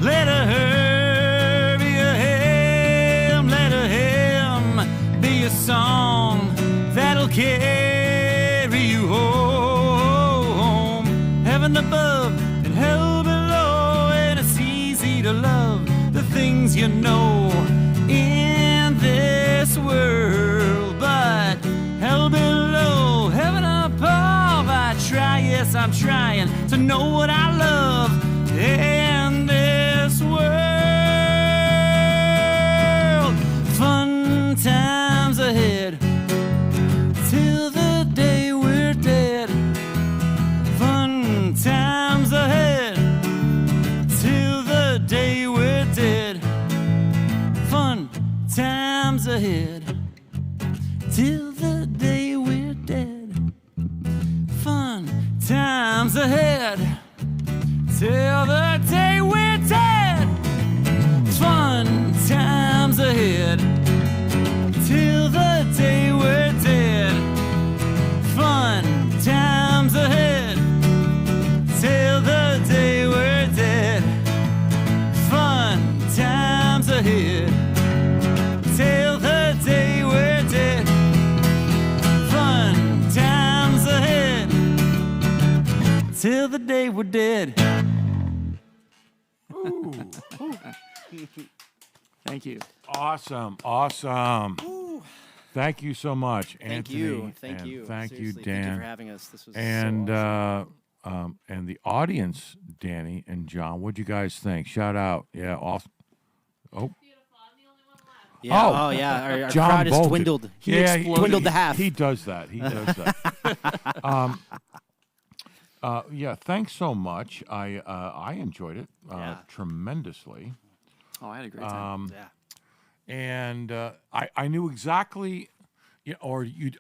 let a her be a hymn, let a hymn be a song that'll carry you home. Heaven above and hell below, and it's easy to love the things you know in this world. But hell below, heaven above, I try, yes I'm trying to know what I love in this world. Fun times ahead till the day we're dead. times ahead till the day we're dead. Fun times ahead till the day we're dead. Fun times ahead till the day we're dead. Fun times ahead till the day we're dead. Fun times ahead till the day we're dead. Ooh. Thank you. Awesome. Thank you so much, Anthony. Thank and you. Thank you, Seriously, Dan. Thank you for having us. This was And so awesome. And the audience, Danny and John, what'd you guys think? Shout out. Yeah, awesome. Oh. Yeah. Oh. Our John crowd has bolted. dwindled. Yeah, Dwindled to half. He does that. Yeah, thanks so much. I enjoyed it tremendously. Oh, I had a great time. And I knew exactly,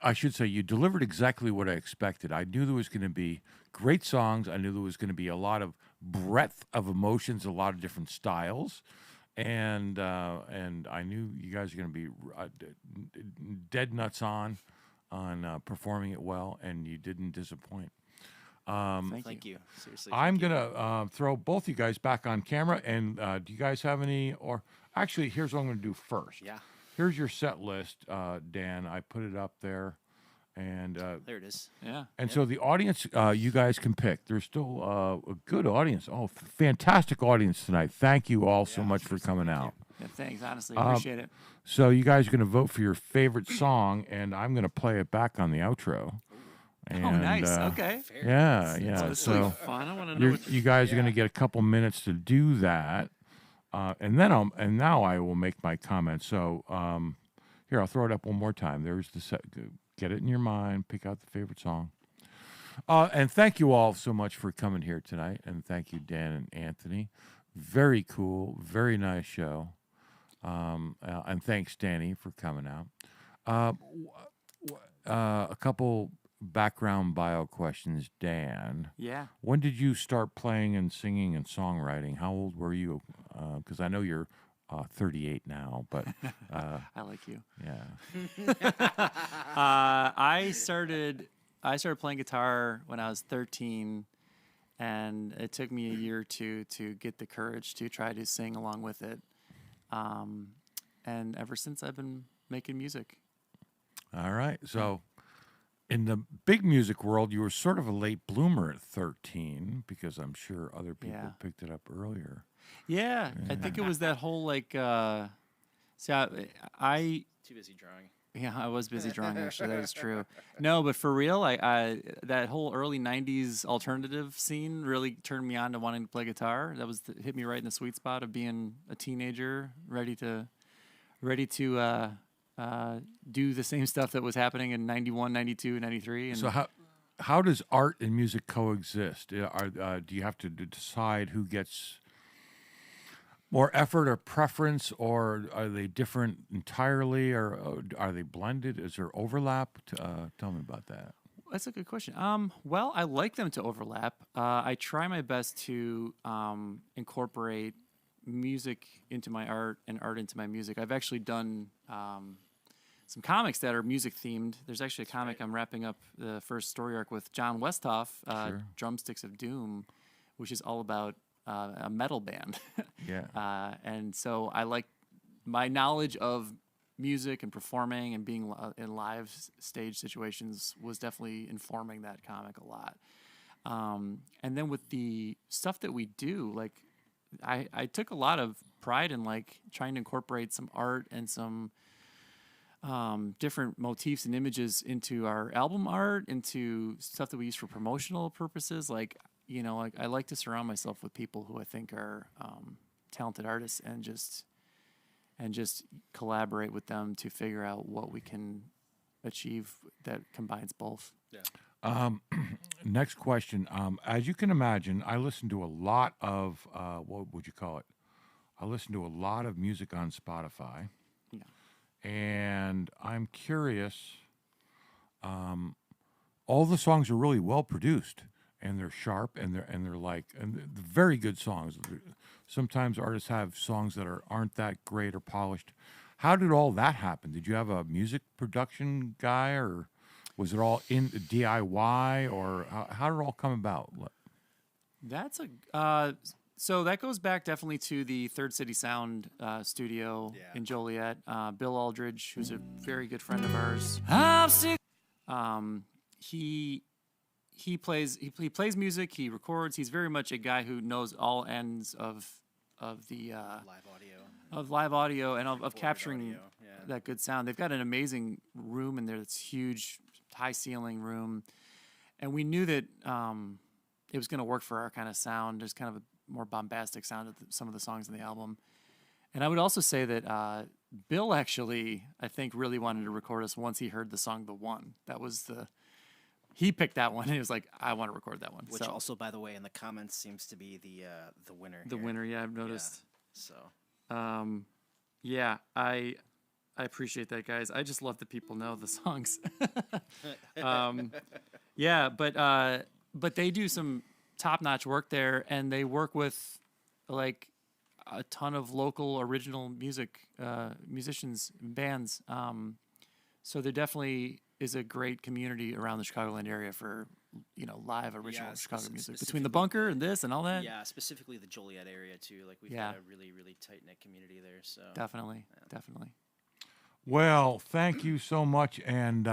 I should say, you delivered exactly what I expected. I knew there was going to be great songs. I knew there was going to be a lot of breadth of emotions, a lot of different styles, and I knew you guys are going to be dead nuts on performing it well, and you didn't disappoint. Thank you. Seriously. I'm going to throw both you guys back on camera, and do you guys have any, or actually, here's what I'm going to do first. Yeah. Here's your set list, Dan. I put it up there, and There it is. Yeah. and so the audience, you guys can pick. There's still a good audience. Oh, fantastic audience tonight. Thank you all so much for coming out. Yeah, thanks. Honestly, appreciate it. So you guys are going to vote for your favorite song, and I'm going to play it back on the outro. And, Nice. Okay. Yeah. This will So be fun. I want to know what you guys are going to get a couple minutes to do that, and then now I will make my comments. So here, I'll throw it up one more time. There's the set. Get it in your mind. Pick out the favorite song. And thank you all so much for coming here tonight. And thank you, Dan and Anthony. Very cool. Very nice show. And thanks, Danny, for coming out. A couple background bio questions, Dan. Yeah. When did you start playing and singing and songwriting? How old were you? Because I know you're 38 now, but I like you. yeah. I started playing guitar when I was 13, and it took me a year or two to get the courage to try to sing along with it. And ever since, I've been making music. All right. So in the big music world, you were sort of a late bloomer at 13, because I'm sure other people picked it up earlier. Yeah, I think it was that whole like. I Too busy drawing. Yeah, I was busy drawing. Actually, that is true. No, but for real, I that whole early '90s alternative scene really turned me on to wanting to play guitar. That hit me right in the sweet spot of being a teenager, ready to do the same stuff that was happening in 91, 92, 93. And So how does art and music coexist? Do you have to decide who gets more effort or preference, or are they different entirely, or are they blended? Is there overlap? Tell me about that. That's a good question. Well, I like them to overlap. I try my best to incorporate music into my art and art into my music. I've actually done some comics that are music themed. There's actually a comic I'm wrapping up the first story arc with John Westhoff, Drumsticks of Doom, which is all about a metal band. Yeah. And so I like my knowledge of music and performing and being in live stage situations was definitely informing that comic a lot. And then with the stuff that we do, like I took a lot of pride in like trying to incorporate some art and some different motifs and images into our album art, into stuff that we use for promotional purposes. Like, like I like to surround myself with people who I think are talented artists and just collaborate with them to figure out what we can achieve that combines both. Yeah. Next question. As you can imagine, I listen to a lot of, what would you call it? I listen to a lot of music on Spotify. Yeah. And I'm curious, all the songs are really well produced. and they're sharp, and they're like, and they're very good songs. Sometimes artists have songs that aren't that great or polished. How did all that happen? Did you have a music production guy, or was it all in DIY, or how did it all come about? That's so that goes back definitely to the Third City Sound studio in Joliet. Bill Aldridge, who's a very good friend of ours. He plays music. He records. He's very much a guy who knows all ends of the live audio and of capturing that good sound. They've got an amazing room in there that's huge, high ceiling room, and we knew that it was going to work for our kind of sound. There's kind of a more bombastic sound of some of the songs in the album. And I would also say that Bill actually, I think, really wanted to record us once he heard the song "The One." That was he picked that one and he was like, I want to record that one. Which also, by the way, in the comments seems to be the winner. The winner, yeah, I've noticed. Yeah, so, yeah, I appreciate that, guys. I just love that people know the songs. Yeah, but they do some top-notch work there, and they work with like a ton of local original musicians, bands. So there definitely is a great community around the Chicagoland area for live original Chicago music. Between the bunker and this and all that. Yeah, specifically the Joliet area too. Like we've got a really, really tight-knit community there. So definitely. Well, thank you so much, and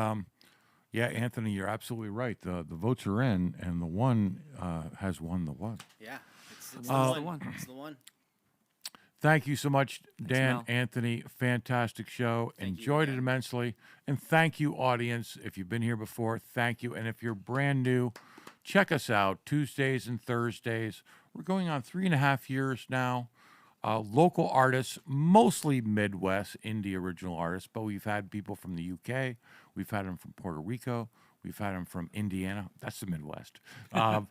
yeah, Anthony, you're absolutely right. The votes are in, and the one has won the what? Yeah, it's the one. It's the one. Thank you so much, Dan, Mel. Anthony. Fantastic show. Enjoyed it immensely. And thank you, audience. If you've been here before, thank you. And if you're brand new, check us out Tuesdays and Thursdays. We're going on 3.5 years now. Local artists, mostly Midwest indie original artists, but we've had people from the UK. We've had them from Puerto Rico. We've had them from Indiana. That's the Midwest. And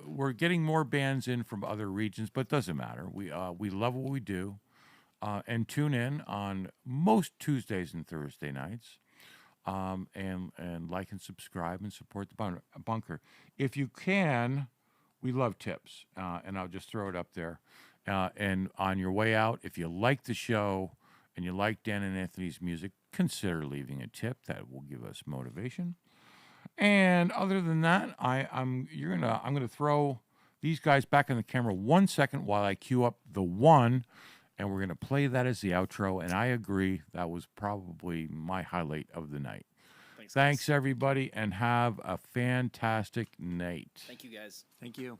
we're getting more bands in from other regions, but it doesn't matter. We love what we do, and tune in on most Tuesdays and Thursday nights, and like and subscribe and support the bunker. If you can, we love tips, and I'll just throw it up there. And on your way out, if you like the show and you like Dan and Anthony's music, consider leaving a tip. That will give us motivation. And other than that, I'm gonna throw these guys back on the camera 1 second while I cue up the one, and we're gonna play that as the outro. And I agree, that was probably my highlight of the night. Thanks everybody, and have a fantastic night. Thank you, guys. Thank you.